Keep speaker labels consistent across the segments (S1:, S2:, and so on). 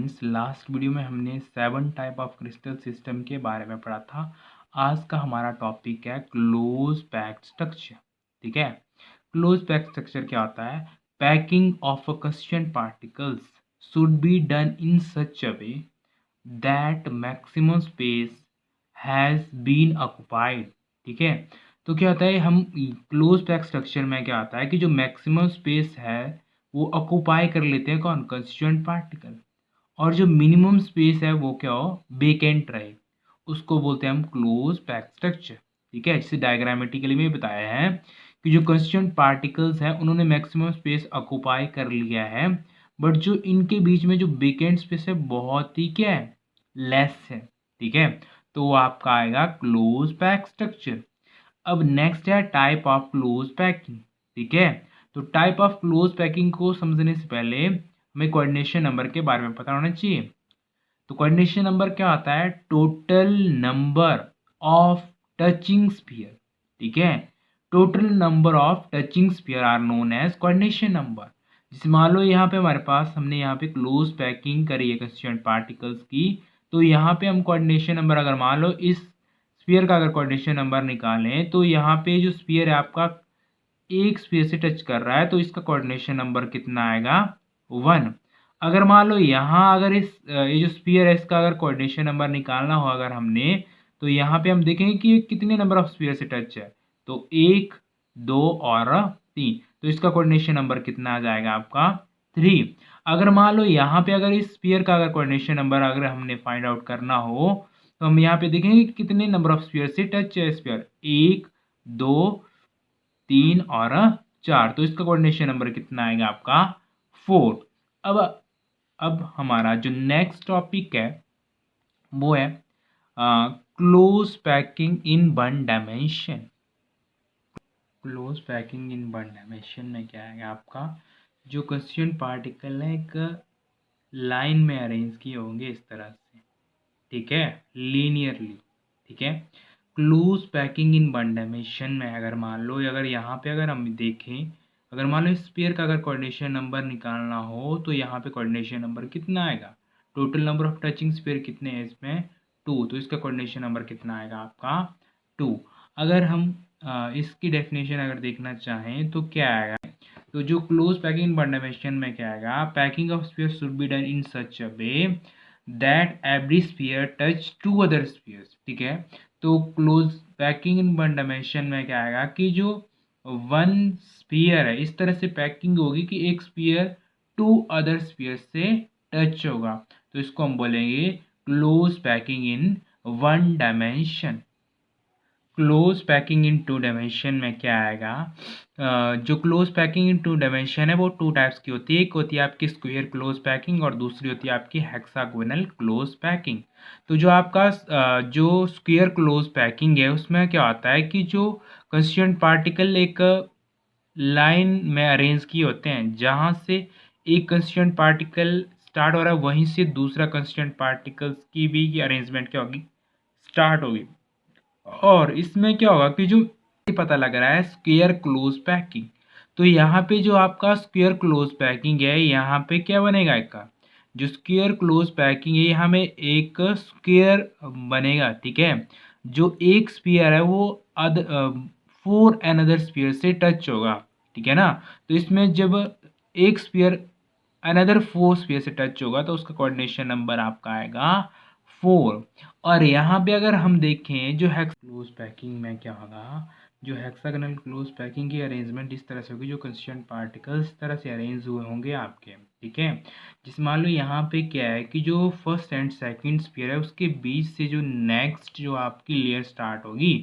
S1: Friends, last video में हमने 7 type of crystal system के बारे में पढ़ा था। आज का हमारा टॉपिक है क्लोज पैक्ड स्ट्रक्चर। ठीक है, क्लोज पैक्ड स्ट्रक्चर क्या होता है? Packing of a question particles should be done in such a way that maximum space has been occupied. ठीक है, तो क्या होता है, हम क्लोज पैक्ड स्ट्रक्चर में क्या होता है कि जो मैक्सिमम स्पेस है वो ऑक्युपाई कर लेते हैं कौन? Constituent particle. और जो मिनिमम स्पेस है वो क्या हो? वेकेंट रहे, उसको बोलते हैं हम क्लोज पैक्ड स्ट्रक्चर। ठीक है, जिसे डायग्रामेटिकली में बताया है कि जो कंस्टिट्यूएंट पार्टिकल्स हैं उन्होंने मैक्सिमम स्पेस ऑक्युपाई कर लिया है, बट जो इनके बीच में जो वेकेंट स्पेस है बहुत ही क्या है? लेस है। ठीक है, तो वो आपका आएगा क्लोज पैक्ड स्ट्रक्चर। अब नेक्स्ट है टाइप ऑफ क्लोज पैकिंग। ठीक है, तो टाइप ऑफ क्लोज पैकिंग को समझने से पहले हमें कोऑर्डिनेशन नंबर के बारे में पता होना चाहिए। तो कोऑर्डिनेशन नंबर क्या होता है? Total number of touching sphere. ठीक है, total number of touching sphere are known as coordination number. जैसे मान लो यहाँ पे हमारे पास हमने यहाँ पे क्लोज पैकिंग करी है कंस्टिट्यूएंट पार्टिकल्स की, तो यहाँ पे हम कोऑर्डिनेशन नंबर अगर मान लो इस स्फीयर का अगर कोऑर्डिनेशन नंबर निकालें तो यहाँ पे जो स्फीयर है आपका एक स्फीयर से टच कर रहा है, तो इसका कोऑर्डिनेशन नंबर कितना आएगा? 1। अगर मान लो यहाँ अगर ये जो स्फीयर है इसका अगर कोऑर्डिनेशन नंबर निकालना हो अगर हमने, तो यहाँ पे हम देखेंगे कि ये कितने नंबर ऑफ स्फीयर से टच है, तो 1, 2 और 3, तो इसका कोऑर्डिनेशन नंबर कितना आ जाएगा आपका? 3। अगर मान लो यहाँ पे अगर इस स्फीयर का अगर कोऑर्डिनेशन नंबर अगर हमने फाइंड आउट करना हो, तो हम यहाँ पे देखेंगे कि कितने नंबर ऑफ स्फीयर से टच है स्फीयर, 1, 2, 3 और 4, तो इसका कोऑर्डिनेशन नंबर कितना आएगा आपका? 4। अब हमारा जो नेक्स्ट टॉपिक है वो है close packing in one dimension. Close packing in one dimension में क्या आएगा आपका? जो कंस्टिट्यूएंट पार्टिकल है एक लाइन में अरेंज किए होंगे इस तरह से। ठीक है, लीनियरली। ठीक है, close packing in one dimension में अगर मान लो अगर यहाँ पे अगर हम देखें, अगर मान लो स्फीयर का अगर कोऑर्डिनेशन नंबर निकालना हो तो यहाँ पे कोऑर्डिनेशन नंबर कितना आएगा? Total number of touching sphere कितने हैं इसमें? 2, तो इसका कोऑर्डिनेशन नंबर कितना आएगा आपका? 2। अगर हम इसकी डेफिनेशन अगर देखना चाहें तो क्या आएगा? तो जो close packing in one dimension में क्या आएगा? Packing of sphere should be done in such a way that every sphere touch to other spheres. ठीक है, तो close packing in one dimension में क्या आएगा कि जो वन स्फीयर है इस तरह से पैकिंग होगी कि एक स्फीयर टू अदर स्फीयर से टच होगा, तो इसको हम बोलेंगे close packing in one dimension. Close packing in two dimension में क्या आएगा? जो close packing in two dimension है वो 2 टाइप्स की होती है। एक होती है आपकी स्क्वायर क्लोज पैकिंग और दूसरी होती है आपकी हेक्सागोनल क्लोज पैकिंग। तो जो आपका जो स्क्वायर क्लोज पैकिंग है उसमें क्या होता है कि जो कंस्टिट्यूएंट पार्टिकल एक लाइन में अरेंज किए होते हैं, जहाँ से एक कंस्टिट्यूएंट पार्टिकल स्टार्ट हो रहा है वहीं से दूसरा कंस्टिट्यूएंट पार्टिकल्स की भी अरेंजमेंट क्या होगी? स्टार्ट होगी। और इसमें क्या होगा कि जो पता लग रहा है स्क्वायर क्लोज पैकिंग, तो यहाँ पे जो आपका स्क्वायर क्लोज पैकिंग है यहाँ पे क्या बनेगा? इसका जो स्क्वायर क्लोज पैकिंग है यहाँ में एक स्क्वायर बनेगा। ठीक है, जो एक स्फीयर है वो 4 अनदर स्फीयर से टच होगा। ठीक है ना, तो इसमें जब एक स्फीयर अनदर 4 स्फीयर से टच होगा तो उसका कोऑर्डिनेशन नंबर आपका आएगा 4। और यहाँ पे अगर हम देखें जो हेक्स क्लोज पैकिंग में क्या होगा? जो हेक्सागोनल क्लोज पैकिंग की अरेंजमेंट इस तरह से होगी, जो कंस्टिट्यूएंट पार्टिकल्स इस तरह से अरेंज हुए होंगे आपके। ठीक है, जिस मान लो यहाँ पे क्या है कि जो फर्स्ट एंड सेकंड स्फीयर है उसके बीच से जो नेक्स्ट जो आपकी लेयर स्टार्ट होगी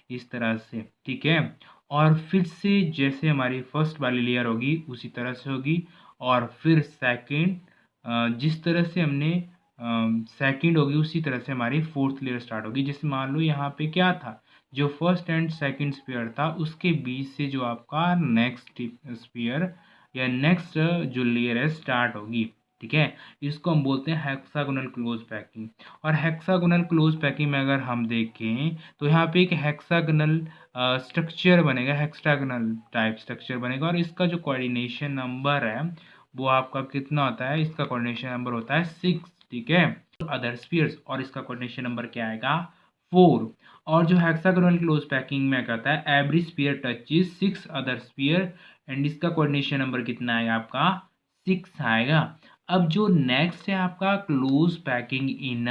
S1: इस तरह से। ठीक है, और फिर से जैसे हमारी फर्स्ट वाली लेयर होगी उसी तरह से होगी, और फिर सेकंड जिस तरह से हमने सेकंड होगी उसी तरह से हमारी फोर्थ लेयर स्टार्ट होगी। जैसे मान लो यहाँ पे क्या था, जो फर्स्ट एंड सेकंड स्फीयर था उसके बीच से जो आपका नेक्स्ट स्फीयर या नेक्स्ट जो लेयर है स्टार्ट होगी। ठीक है, इसको हम बोलते हैं हेक्सागोनल क्लोज पैकिंग। और हेक्सागोनल क्लोज पैकिंग में अगर हम देखें तो यहाँ पे एक हेक्सागोनल स्ट्रक्चर बनेगा, हेक्सागोनल टाइप स्ट्रक्चर बनेगा, और इसका जो कोऑर्डिनेशन नंबर है वो आपका कितना होता है? इसका कोऑर्डिनेशन नंबर होता है 6 ठीक है, अदर स्फीयर्स, और इसका कोऑर्डिनेशन नंबर क्या आएगा 4। और जो हेक्सागोनल क्लोज पैकिंग में कहता है every sphere touches 6 other sphere, and इसका कोऑर्डिनेशन नंबर कितना आएगा आपका 6 आएगा। अब जो नेक्स्ट है आपका क्लोज पैकिंग इन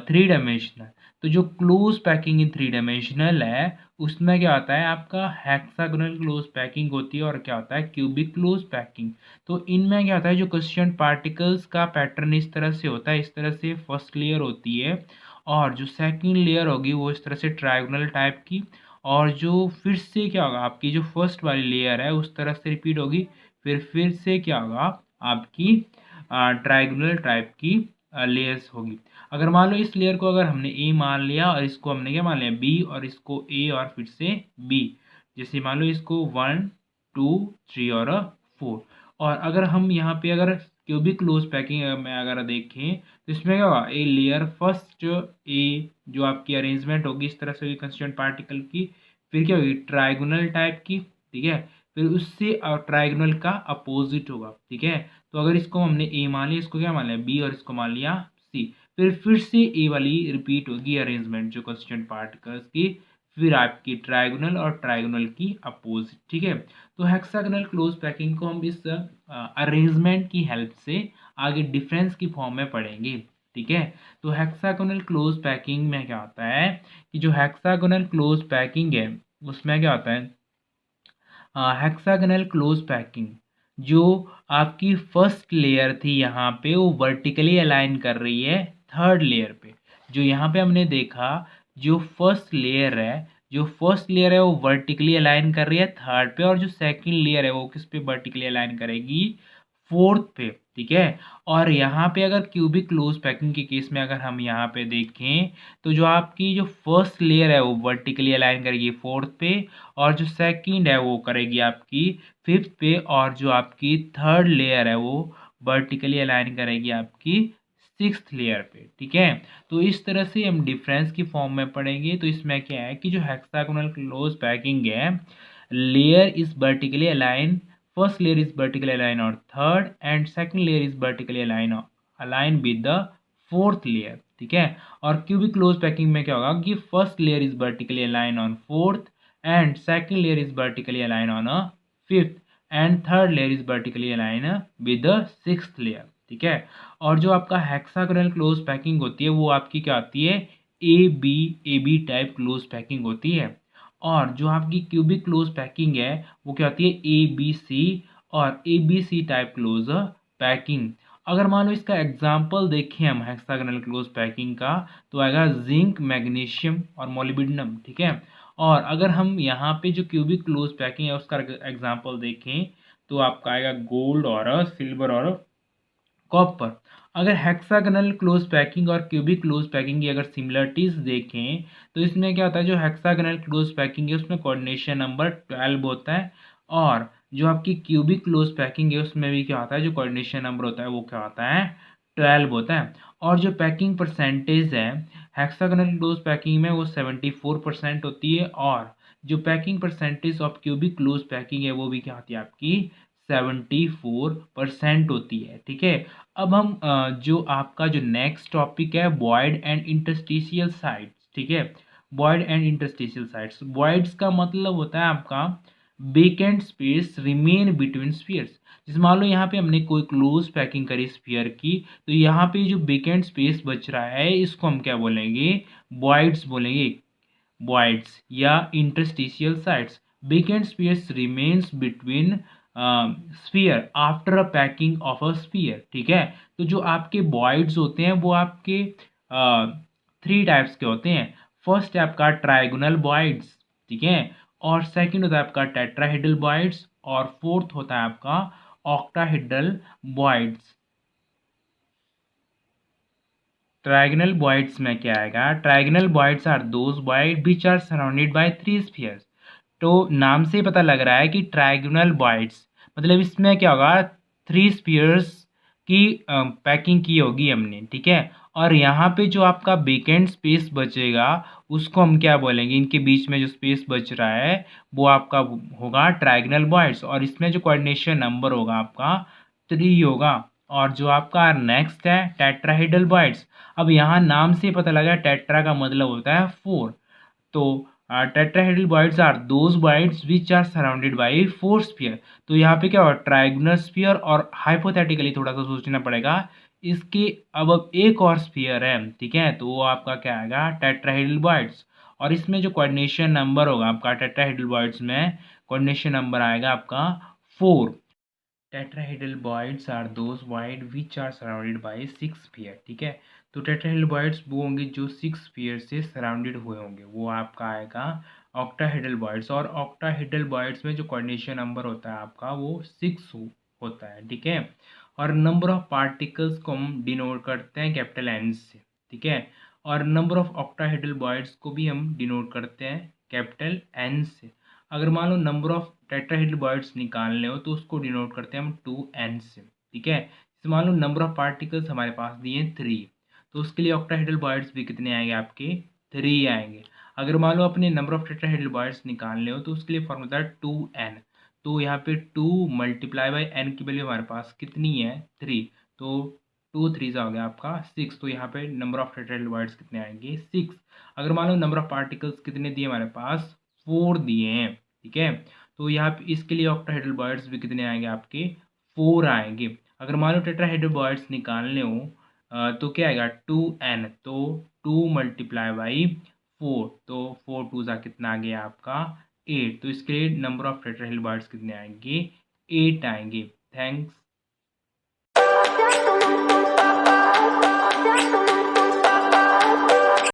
S1: 3 डायमेंशनल, तो जो क्लोज पैकिंग इन 3 डायमेंशनल है उसमें क्या होता है आपका हेक्सागोनल क्लोज पैकिंग होती है, और क्या होता है क्यूबिक क्लोज पैकिंग। तो इनमें क्या होता है जो क्वेश्चन पार्टिकल्स का पैटर्न इस तरह से होता है, इस तरह से फर्स्ट लेयर होती है, और जो सेकंड लेयर होगी वो इस तरह से ट्रायंगुलर टाइप की, और जो फिर से क्या होगा आपकी जो फर्स्ट वाली लेयर है उस तरह से रिपीट होगी, फिर से क्या होगा आपकी ट्रायंगुलर टाइप की लेयर्स होगी। अगर मान लो इस लेयर को अगर हमने ए मान लिया और इसको हमने क्या मान लिया बी, और इसको ए और फिर से बी, जैसे मान लो इसको 1 2 3 और 4, और अगर हम यहाँ पे अगर क्यूबिक क्लोज पैकिंग में अगर देखें तो इसमें क्या होगा ए लेयर फर्स्ट ए जो आपकी अरेंजमेंट होगी इस तरह से होगी कंस्टिट्यूएंट पार्टिकल की, फिर क्या होगी ट्रायंगुलर टाइप की, ठीक है, फिर उससे ट्रायंगुलर का अपोजिट होगा, ठीक है। तो अगर इसको हमने ए मान लिया, इसको क्या मान लिया बी, और इसको मान लिया सी, फिर से ए वाली रिपीट होगी अरेंजमेंट जो कंस्टिट्यूएंट पार्टिकल्स की, फिर आपकी ट्रायंगुलर और ट्रायंगुलर की अपोजिट, ठीक है। तो हेक्सागोनल क्लोज पैकिंग को हम इस अरेंजमेंट की हेल्प से आगे डिफरेंस की फॉर्म में पढ़ेंगे, ठीक है। तो हेक्सागोनल क्लोज पैकिंग में क्या होता है कि जो हेक्सागोनल क्लोज पैकिंग है उसमें क्या होता है हेक्सागोनल क्लोज पैकिंग, जो आपकी फर्स्ट लेयर थी यहाँ पे वो वर्टिकली अलाइन कर रही है थर्ड लेयर पे। जो यहाँ पे हमने देखा जो फर्स्ट लेयर है वो वर्टिकली अलाइन कर रही है थर्ड पे, और जो सेकंड लेयर है वो किस पे वर्टिकली अलाइन करेगी फोर्थ पे, ठीक है। और यहाँ पे अगर क्यूबिक क्लोज पैकिंग के केस में अगर हम यहाँ पे देखें तो जो आपकी जो फर्स्ट लेयर है वो वर्टिकली अलाइन करेगी फोर्थ पे, और जो सेकंड है वो करेगी आपकी फिफ्थ पे, और जो आपकी थर्ड लेयर है वो वर्टिकली अलाइन करेगी आपकी सिक्स्थ लेयर पे, ठीक है। तो इस तरह से हम डिफरेंस की फॉर्म में पढ़ेंगे। तो इसमें क्या है कि जो हेक्सागोनल क्लोज पैकिंग है layer is vertically align, first layer is vertically aligned on third and second layer is vertically aligned with the fourth layer, ठीक है। और क्यूबिक क्लोज पैकिंग में क्या होगा कि first layer is vertically align on fourth, and second layer is vertically align on fifth, and third layer is vertically align with the sixth layer, ठीक है। और जो आपका हेक्सागोनल क्लोज पैकिंग होती है वो आपकी क्या होती है A B type close packing होती है, और जो आपकी क्यूबिक क्लोज पैकिंग है वो क्या होती है ए बी सी, और A B C type close packing. अगर मान लो इसका एग्जांपल देखें हम हेक्सागोनल क्लोज पैकिंग का तो आएगा जिंक मैग्नीशियम और मोलिब्डेनम, ठीक है। और अगर हम यहाँ पे जो क्यूबिक क्लोज पैकिंग है उसका एग्जांपल देखें तो आपका आएगा गोल्ड और सिल्वर और कॉपर। अगर हेक्सागोनल क्लोज पैकिंग और क्यूबिक क्लोज पैकिंग की अगर सिमिलरिटीज देखें तो इसमें क्या होता है जो हेक्सागोनल क्लोज पैकिंग है उसमें कोऑर्डिनेशन नंबर 12 होता है, और जो आपकी क्यूबिक क्लोज पैकिंग है उसमें भी क्या होता है जो कोऑर्डिनेशन नंबर होता है वो क्या होता है 12 होता है। और जो पैकिंग परसेंटेज है हेक्सागोनल क्लोज पैकिंग में वो 74% होती है, और जो packing percentage of cubic close packing है वो भी क्या होती है आपकी 74% होती है, ठीक है। अब हम जो आपका जो नेक्स्ट टॉपिक है वॉइड एंड इंटरस्टिशियल साइट्स, ठीक है। Void and interstitial sites, voids का मतलब होता है आपका vacant space remain between spheres. जैसे मान लो यहाँ पे हमने कोई क्लोज पैकिंग करी स्फीयर की, तो यहाँ पे जो वेकेंट स्पेस बच रहा है इसको हम क्या बोलेंगे वॉइड्स बोलेंगे, वॉइड्स या interstitial sites. Vacant space remains between sphere after a packing of a sphere, ठीक है। तो जो आपके वॉइड्स होते हैं वो आपके 3 टाइप्स के होते हैं। फर्स्ट है आपका ट्रायगोनल वॉइड्स, ठीक है, और सेकंड होता है आपका टेट्राहेड्रल वॉइड्स, और फोर्थ होता है आपका ऑक्टाहेड्रल वॉइड्स। ट्रायगोनल वॉइड्स में क्या आएगा trigonal voids are those void which are surrounded by 3 spheres. तो नाम से पता लग रहा है कि ट्रायगोनल वॉइड्स मतलब इसमें क्या होगा 3 स्फीयर्स की पैकिंग की होगी हमने, ठीक है। और यहाँ पे जो आपका वेकेंट स्पेस बचेगा उसको हम क्या बोलेंगे, इनके बीच में जो स्पेस बच रहा है वो आपका होगा ट्रायगोनल वॉइड्स, और इसमें जो कोऑर्डिनेशन नंबर होगा आपका 3 होगा। और जो आपका नेक्स्ट है टेट्राहेड्रल बॉयड्स। अब यहाँ नाम से पता लगा टेट्रा का मतलब होता है 4। तो tetrahedral voids are those voids which are surrounded by 4 sphere. तो यहाँ पे क्या होगा, ट्रायगोनल स्फीयर, और हाइपोथेटिकली थोड़ा सा सोचना पड़ेगा इसके। अब एक और स्फीयर है, ठीक है, तो वो आपका क्या आएगा, टेट्राहेड्रल बॉयड्स। और इसमें जो कोऑर्डिनेशन नंबर होगा आपका टेट्राहेड्रल बॉयड्स में, कोऑर्डिनेशन नंबर आएगा आपका 4। Tetrahedral voids are those void which are surrounded by 6 sphere, ठीक है। तो टेट्राहेड्रल बॉयड्स वो होंगे जो 6 स्फीयर से सराउंडेड हुए होंगे, वो आपका आएगा ऑक्टाहेड्रल बॉयड्स। और ऑक्टाहेड्रल बॉयड्स में जो कोऑर्डिनेशन नंबर होता है आपका वो 6 होता है, ठीक है। और नंबर ऑफ पार्टिकल्स को हम डिनोट करते हैं कैपिटल एन से, ठीक है। और नंबर ऑफ ऑक्टाहेड्रल बॉयड्स को भी हम डिनोट करते हैं कैपिटल एन से। अगर मान लो नंबर ऑफ टेट्राहेड्रल बॉयड्स निकालने हो तो उसको डिनोट करते हैं हम 2n से, ठीक है। जैसे मान लो नंबर ऑफ पार्टिकल्स हमारे पास दिए 3, तो उसके लिए ऑक्टाहेड्रल बॉयड्स भी कितने आएंगे आपके, 3 आएंगे। अगर मान लो अपने नंबर ऑफ टेट्राहेड्रल बॉयड्स निकालने हो तो उसके लिए फॉर्मूला है 2n। तो यहाँ पे 2 मल्टीप्लाई बाई n की वैल्यू हमारे पास कितनी है, 3। तो 2 3 हो गया आपका 6। तो यहाँ पे नंबर ऑफ टेट्राहेड्रल बॉयड्स कितने आएंगे, 6। अगर मान लो नंबर ऑफ पार्टिकल्स कितने दिए हमारे पास, 4 दिए हैं, ठीक है। तो यहाँ पे इसके लिए ऑक्टाहेड्रल बॉयड्स भी कितने आएंगे आपके, 4 आएंगे। अगर मान लो टेट्राहेड्रल बॉयड्स निकालने हो तो क्या आएगा, 2n। तो 2 मल्टीप्लाई बाई 4, तो 4 2 सा कितना आ गया आपका 8। तो इसके लिए नंबर ऑफ टेट्राहेड्रल बॉयड्स कितने आएंगे, 8 आएंगे। थैंक्स।